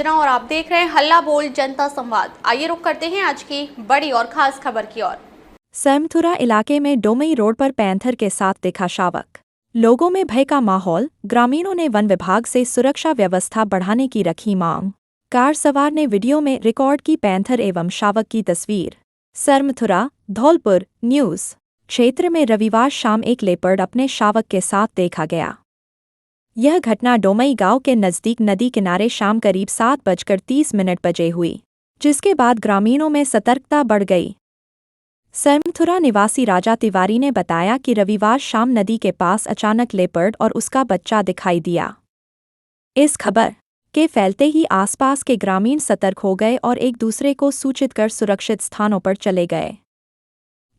अंजना और आप देख रहे हैं हल्ला बोल जनता संवाद। आइए रुक करते हैं आज की बड़ी और खास खबर की ओर। सरमथुरा इलाके में डोमई रोड पर पैंथर के साथ दिखा शावक। लोगों में भय का माहौल। ग्रामीणों ने वन विभाग से सुरक्षा व्यवस्था बढ़ाने की रखी मांग। कार सवार ने वीडियो में रिकॉर्ड की पैंथर एवं शावक की तस्वीर। सरमथुरा धौलपुर न्यूज क्षेत्र में रविवार शाम एक लेपर्ड अपने शावक के साथ देखा गया। यह घटना डोमई गांव के नज़दीक नदी किनारे शाम करीब 7:30 बजे हुई, जिसके बाद ग्रामीणों में सतर्कता बढ़ गई। सरमथुरा निवासी राजा तिवारी ने बताया कि रविवार शाम नदी के पास अचानक लेपर्ड और उसका बच्चा दिखाई दिया। इस खबर के फैलते ही आसपास के ग्रामीण सतर्क हो गए और एक दूसरे को सूचित कर सुरक्षित स्थानों पर चले गए।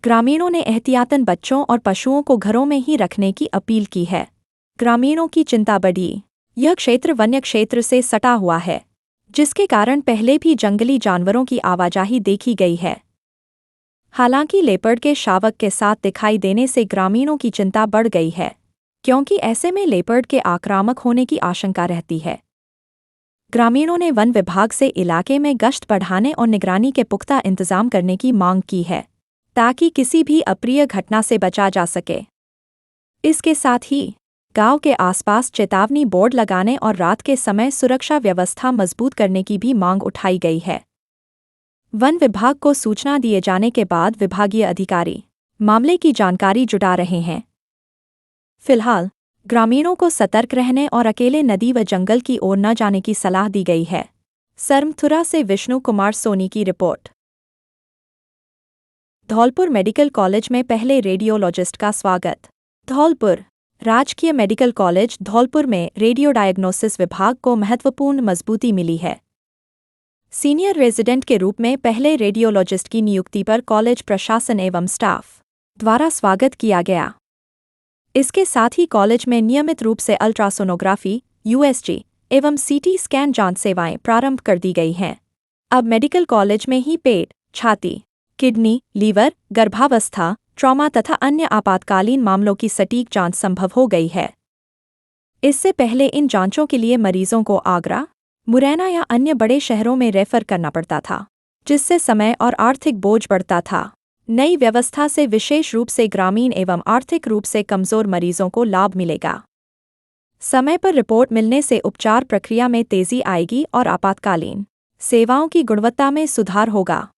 ग्रामीणों ने एहतियातन बच्चों और पशुओं को घरों में ही रखने की अपील की है। ग्रामीणों की चिंता बढ़ी। यह क्षेत्र वन्य क्षेत्र से सटा हुआ है, जिसके कारण पहले भी जंगली जानवरों की आवाजाही देखी गई है। हालांकि लेपर्ड के शावक के साथ दिखाई देने से ग्रामीणों की चिंता बढ़ गई है, क्योंकि ऐसे में लेपर्ड के आक्रामक होने की आशंका रहती है। ग्रामीणों ने वन विभाग से इलाके में गश्त बढ़ाने और निगरानी के पुख्ता इंतजाम करने की मांग की है, ताकि किसी भी अप्रिय घटना से बचा जा सके। इसके साथ ही गांव के आसपास चेतावनी बोर्ड लगाने और रात के समय सुरक्षा व्यवस्था मजबूत करने की भी मांग उठाई गई है। वन विभाग को सूचना दिए जाने के बाद विभागीय अधिकारी मामले की जानकारी जुटा रहे हैं। फिलहाल ग्रामीणों को सतर्क रहने और अकेले नदी व जंगल की ओर न जाने की सलाह दी गई है। सरमथुरा से विष्णु कुमार सोनी की रिपोर्ट। धौलपुर मेडिकल कॉलेज में पहले रेडियोलॉजिस्ट का स्वागत। धौलपुर राजकीय मेडिकल कॉलेज धौलपुर में रेडियो डायग्नोसिस विभाग को महत्वपूर्ण मजबूती मिली है। सीनियर रेजिडेंट के रूप में पहले रेडियोलॉजिस्ट की नियुक्ति पर कॉलेज प्रशासन एवं स्टाफ द्वारा स्वागत किया गया। इसके साथ ही कॉलेज में नियमित रूप से अल्ट्रासोनोग्राफी, यूएसजी एवं सीटी स्कैन जांच सेवाएं प्रारंभ कर दी गई हैं। अब मेडिकल कॉलेज में ही पेट, छाती, किडनी, लीवर, गर्भावस्था, ट्रॉमा तथा अन्य आपातकालीन मामलों की सटीक जांच संभव हो गई है। इससे पहले इन जांचों के लिए मरीजों को आगरा, मुरैना या अन्य बड़े शहरों में रेफर करना पड़ता था, जिससे समय और आर्थिक बोझ बढ़ता था। नई व्यवस्था से विशेष रूप से ग्रामीण एवं आर्थिक रूप से कमजोर मरीजों को लाभ मिलेगा। समय पर रिपोर्ट मिलने से उपचार प्रक्रिया में तेजी आएगी और आपातकालीन सेवाओं की गुणवत्ता में सुधार होगा।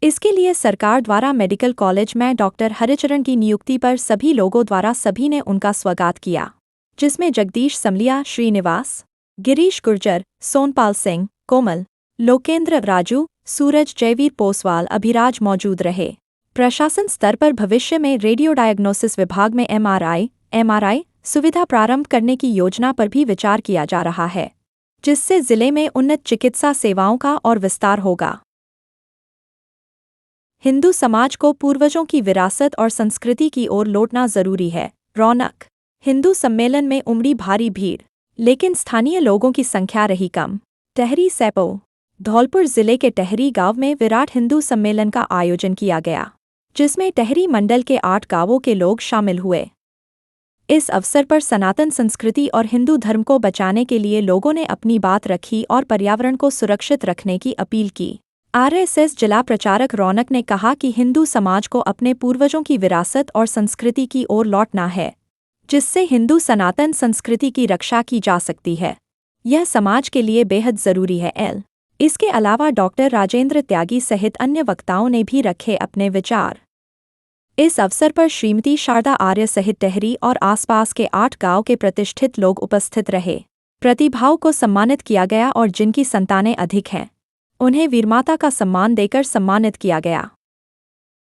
इसके लिए सरकार द्वारा मेडिकल कॉलेज में डॉक्टर हरिचरण की नियुक्ति पर सभी लोगों द्वारा सभी ने उनका स्वागत किया, जिसमें जगदीश समलिया, श्रीनिवास, गिरीश गुर्जर, सोनपाल सिंह, कोमल, लोकेंद्र राजू, सूरज, जयवीर पोसवाल, अभिराज मौजूद रहे। प्रशासन स्तर पर भविष्य में रेडियो डायग्नोसिस विभाग में एमआरआई सुविधा प्रारंभ करने की योजना पर भी विचार किया जा रहा है, जिससे जिले में उन्नत चिकित्सा सेवाओं का और विस्तार होगा। हिंदू समाज को पूर्वजों की विरासत और संस्कृति की ओर लौटना जरूरी है। रौनक। हिंदू सम्मेलन में उमड़ी भारी भीड़, लेकिन स्थानीय लोगों की संख्या रही कम। टहरी सैपो। धौलपुर जिले के टहरी गांव में विराट हिंदू सम्मेलन का आयोजन किया गया, जिसमें टहरी मंडल के 8 गांवों के लोग शामिल हुए। इस अवसर पर सनातन संस्कृति और हिंदू धर्म को बचाने के लिए लोगों ने अपनी बात रखी और पर्यावरण को सुरक्षित रखने की अपील की। आरएसएस जिला प्रचारक रौनक ने कहा कि हिंदू समाज को अपने पूर्वजों की विरासत और संस्कृति की ओर लौटना है, जिससे हिंदू सनातन संस्कृति की रक्षा की जा सकती है। यह समाज के लिए बेहद जरूरी है। इसके अलावा डॉक्टर राजेंद्र त्यागी सहित अन्य वक्ताओं ने भी रखे अपने विचार। इस अवसर पर श्रीमती शारदा आर्य सहित टहरी और आसपास के 8 गांव के प्रतिष्ठित लोग उपस्थित रहे। प्रतिभाओं को सम्मानित किया गया और जिनकी संतानें अधिक हैं, उन्हें वीरमाता का सम्मान देकर सम्मानित किया गया।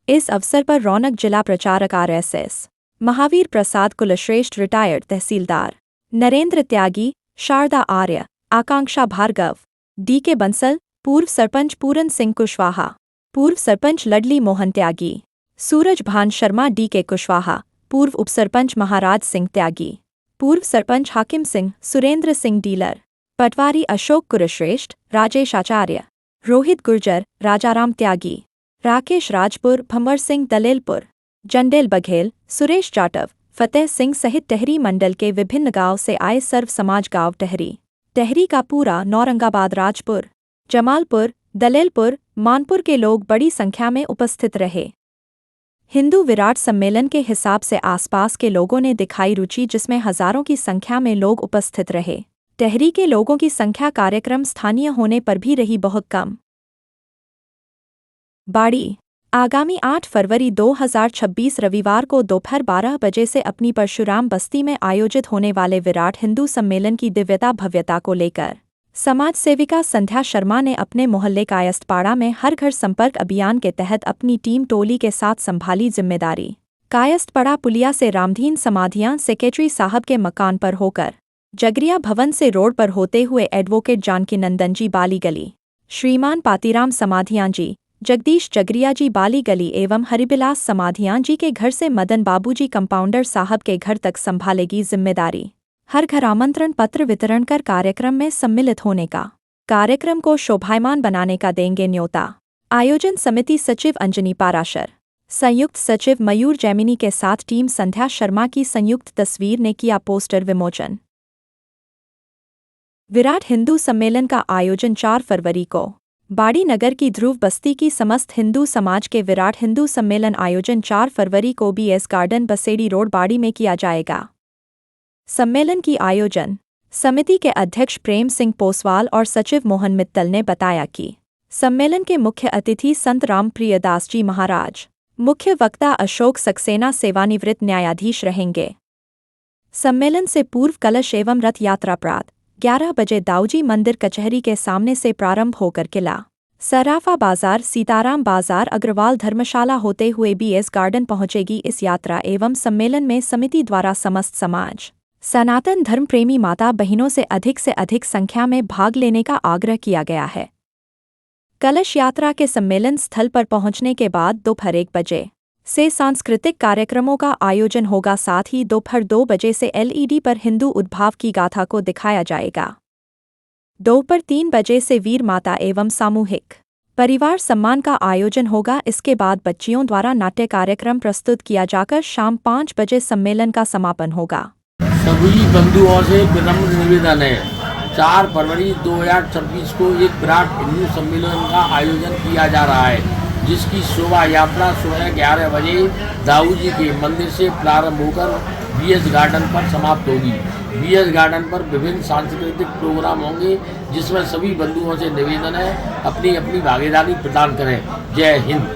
इस अवसर पर रौनक जिला प्रचारक आरएसएस महावीर प्रसाद कुलश्रेष्ठ, रिटायर्ड तहसीलदार नरेंद्र त्यागी, शारदा आर्य, आकांक्षा भार्गव, डीके बंसल, पूर्व सरपंच पूरन सिंह कुशवाहा, पूर्व सरपंच लडली मोहन त्यागी, सूरज भान शर्मा, डीके कुशवाहा, पूर्व उपसरपंच महाराज सिंह त्यागी, पूर्व सरपंच हाकिम सिंह, सुरेंद्र सिंह डीलर, पटवारी अशोक कुलश्रेष्ठ, राजेश आचार्य, रोहित गुर्जर, राजाराम त्यागी, राकेश राजपुर, भंवर सिंह दलेलपुर, जंडेल बघेल, सुरेश जाटव, फतेह सिंह सहित टहरी मंडल के विभिन्न गांव से आए सर्व समाज गांव टहरी, टेहरी का पूरा औरंगाबाद, राजपुर, जमालपुर, दलेलपुर, मानपुर के लोग बड़ी संख्या में उपस्थित रहे। हिंदू विराट सम्मेलन के हिसाब से आसपास के लोगों ने दिखाई रुचि, जिसमें हजारों की संख्या में लोग उपस्थित रहे। टेहरी के लोगों की संख्या कार्यक्रम स्थानीय होने पर भी रही बहुत कम। बाड़ी आगामी 8 फरवरी 2026 रविवार को दोपहर 12 बजे से अपनी परशुराम बस्ती में आयोजित होने वाले विराट हिंदू सम्मेलन की दिव्यता भव्यता को लेकर समाज सेविका संध्या शर्मा ने अपने मोहल्ले कायस्थपाड़ा में हर घर संपर्क अभियान के तहत अपनी टीम टोली के साथ संभाली जिम्मेदारी। कायस्थपाड़ा पुलिया से रामधीन समाधियां सेक्रेटरी साहब के मकान पर होकर जगरिया भवन से रोड पर होते हुए एडवोकेट जानकी नंदन जी बाली गली, श्रीमान पातीराम समाधियां जी, जगदीश जगरिया जी बाली गली एवं हरिबिलास समाधियां जी के घर से मदन बाबूजी कंपाउंडर साहब के घर तक संभालेगी जिम्मेदारी। हर घर आमंत्रण पत्र वितरण कर कार्यक्रम में सम्मिलित होने का, कार्यक्रम को शोभायमान बनाने का देंगे न्योता। आयोजन समिति सचिव अंजनी पाराशर, संयुक्त सचिव मयूर जैमिनी के साथ टीम संध्या शर्मा की संयुक्त तस्वीर ने किया पोस्टर विमोचन। विराट हिंदू सम्मेलन का आयोजन 4 फरवरी को बाड़ी नगर की ध्रुव बस्ती की समस्त हिंदू समाज के विराट हिंदू सम्मेलन आयोजन 4 फरवरी को BS गार्डन बसेड़ी रोड बाड़ी में किया जाएगा। सम्मेलन की आयोजन समिति के अध्यक्ष प्रेम सिंह पोसवाल और सचिव मोहन मित्तल ने बताया कि सम्मेलन के मुख्य अतिथि संत रामप्रिय दास जी महाराज, मुख्य वक्ता अशोक सक्सेना सेवानिवृत्त न्यायाधीश रहेंगे। सम्मेलन से पूर्व कलश एवं रथ यात्रा प्रातः 11 बजे दाऊजी मंदिर कचहरी के सामने से प्रारंभ होकर किला सराफा बाजार, सीताराम बाजार, अग्रवाल धर्मशाला होते हुए BS गार्डन पहुंचेगी। इस यात्रा एवं सम्मेलन में समिति द्वारा समस्त समाज, सनातन धर्म प्रेमी माता बहनों से अधिक संख्या में भाग लेने का आग्रह किया गया है। कलश यात्रा के सम्मेलन स्थल पर पहुंचने के बाद दोपहर 1 बजे से सांस्कृतिक कार्यक्रमों का आयोजन होगा। साथ ही दोपहर 2 बजे से LED पर हिंदू उद्भाव की गाथा को दिखाया जाएगा। दोपहर 3 बजे से वीर माता एवं सामूहिक परिवार सम्मान का आयोजन होगा। इसके बाद बच्चियों द्वारा नाट्य कार्यक्रम प्रस्तुत किया जाकर शाम 5 बजे सम्मेलन का समापन होगा। सभी बंधुओं से विनम्र निवेदन है, 4 फरवरी 2026 को एक विराट हिंदू सम्मेलन का आयोजन किया जा रहा है, जिसकी शोभा यात्रा सुबह 11 बजे दाऊजी के मंदिर से प्रारंभ होकर BS गार्डन पर समाप्त होगी। BS गार्डन पर विभिन्न सांस्कृतिक प्रोग्राम होंगे, जिसमें सभी बंधुओं से निवेदन है अपनी अपनी भागीदारी प्रदान करें। जय हिंद।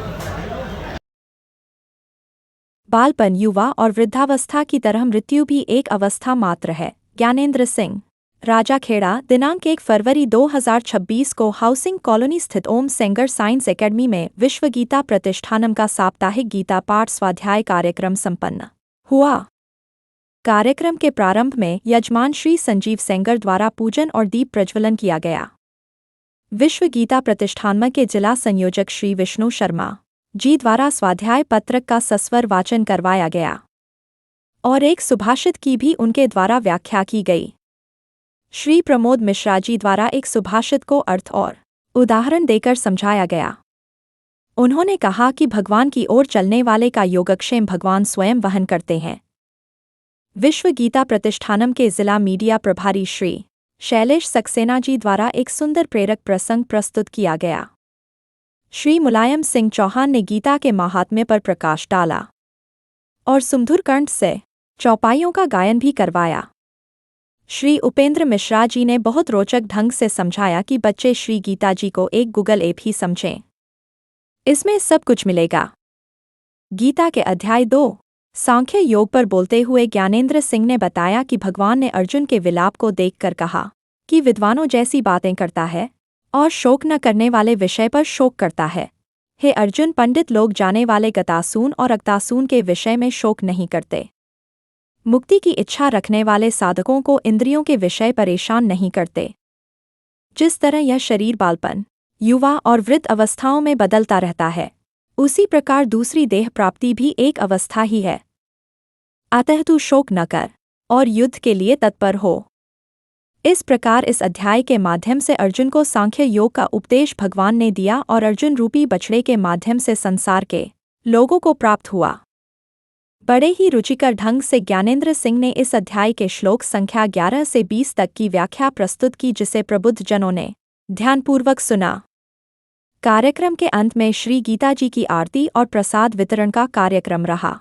बालपन, युवा और वृद्धावस्था की तरह मृत्यु भी एक अवस्था मात्र है। ज्ञानेंद्र सिंह, राजाखेड़ा, दिनांक 1 फरवरी 2026 को हाउसिंग कॉलोनी स्थित ओम सेंगर साइंस एकेडमी में विश्व गीता प्रतिष्ठानम का साप्ताहिक गीता पाठ स्वाध्याय कार्यक्रम संपन्न हुआ। कार्यक्रम के प्रारंभ में यजमान श्री संजीव सेंगर द्वारा पूजन और दीप प्रज्वलन किया गया। विश्व गीता प्रतिष्ठान के जिला संयोजक श्री विष्णु शर्मा जी द्वारा स्वाध्याय पत्रक का सस्वर वाचन करवाया गया और एक सुभाषित की भी उनके द्वारा व्याख्या की गई। श्री प्रमोद मिश्रा जी द्वारा एक सुभाषित को अर्थ और उदाहरण देकर समझाया गया। उन्होंने कहा कि भगवान की ओर चलने वाले का योगक्षेम भगवान स्वयं वहन करते हैं। विश्व गीता प्रतिष्ठानम के जिला मीडिया प्रभारी श्री शैलेश सक्सेना जी द्वारा एक सुंदर प्रेरक प्रसंग प्रस्तुत किया गया। श्री मुलायम सिंह चौहान ने गीता के महात्म्य पर प्रकाश डाला और सुमधुर कंठ से चौपाइयों का गायन भी करवाया। श्री उपेंद्र मिश्रा जी ने बहुत रोचक ढंग से समझाया कि बच्चे श्री गीता जी को एक गूगल ऐप ही समझें, इसमें सब कुछ मिलेगा। गीता के अध्याय 2 सांख्य योग पर बोलते हुए ज्ञानेंद्र सिंह ने बताया कि भगवान ने अर्जुन के विलाप को देखकर कहा कि विद्वानों जैसी बातें करता है और शोक न करने वाले विषय पर शोक करता है। हे अर्जुन, पंडित लोग जाने वाले गतासून और अगतासून के विषय में शोक नहीं करते। मुक्ति की इच्छा रखने वाले साधकों को इंद्रियों के विषय परेशान नहीं करते। जिस तरह यह शरीर बालपन, युवा और वृद्ध अवस्थाओं में बदलता रहता है, उसी प्रकार दूसरी देह प्राप्ति भी एक अवस्था ही है। अतः तू शोक न कर और युद्ध के लिए तत्पर हो। इस प्रकार इस अध्याय के माध्यम से अर्जुन को सांख्य योग का उपदेश भगवान ने दिया और अर्जुन रूपी बछड़े के माध्यम से संसार के लोगों को प्राप्त हुआ। बड़े ही रुचिकर ढंग से ज्ञानेंद्र सिंह ने इस अध्याय के श्लोक संख्या 11 से 20 तक की व्याख्या प्रस्तुत की, जिसे प्रबुद्ध जनों ने ध्यानपूर्वक सुना। कार्यक्रम के अंत में श्री गीता जी की आरती और प्रसाद वितरण का कार्यक्रम रहा।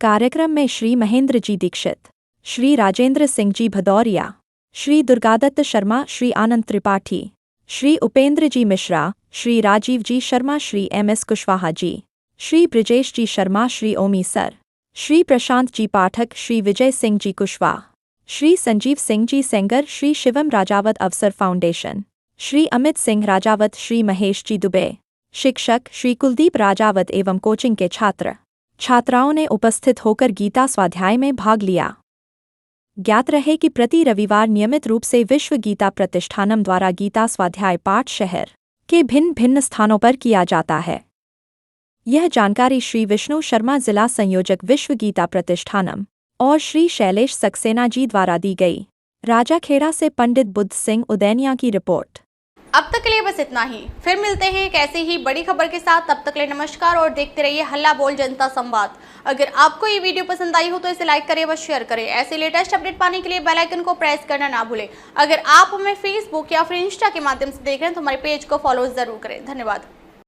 कार्यक्रम में श्री महेंद्र जी दीक्षित, श्री राजेंद्र सिंह जी भदौरिया, श्री दुर्गादत्त शर्मा, श्री आनंद त्रिपाठी, श्री उपेंद्र जी मिश्रा, श्री राजीव जी शर्मा, श्री MS कुशवाहा जी, श्री ब्रिजेश जी शर्मा, श्री ओमी सर, श्री प्रशांत जी पाठक, श्री विजय सिंह जी कुशवाहा, श्री संजीव सिंह जी सेंगर, श्री शिवम राजावत अवसर फाउंडेशन, श्री अमित सिंह राजावत, श्री महेश जी दुबे, शिक्षक श्री कुलदीप राजावत एवं कोचिंग के छात्र छात्राओं ने उपस्थित होकर गीता स्वाध्याय में भाग लिया। ज्ञात रहे कि प्रति रविवार नियमित रूप से विश्व गीता प्रतिष्ठानम द्वारा गीता स्वाध्याय पाठ शहर के भिन्न भिन्न स्थानों पर किया जाता है। यह जानकारी श्री विष्णु शर्मा, जिला संयोजक, विश्व गीता प्रतिष्ठानम, और श्री शैलेश सक्सेना जी द्वारा दी गई। राजाखेड़ा से पंडित बुद्ध सिंह उदैनिया की रिपोर्ट। अब तक के लिए बस इतना ही, फिर मिलते हैं एक ऐसे ही बड़ी खबर के साथ। तब तक के लिए नमस्कार और देखते रहिए हल्ला बोल जनता संवाद। अगर आपको ये वीडियो पसंद आई हो तो इसे लाइक करें व शेयर करें। ऐसे लेटेस्ट अपडेट पाने के लिए बेल आइकन को प्रेस करना ना भूलें। अगर आप हमें फेसबुक या फिर इंस्टा के माध्यम से देख रहे हैं तो हमारे पेज को फॉलो जरूर करें। धन्यवाद।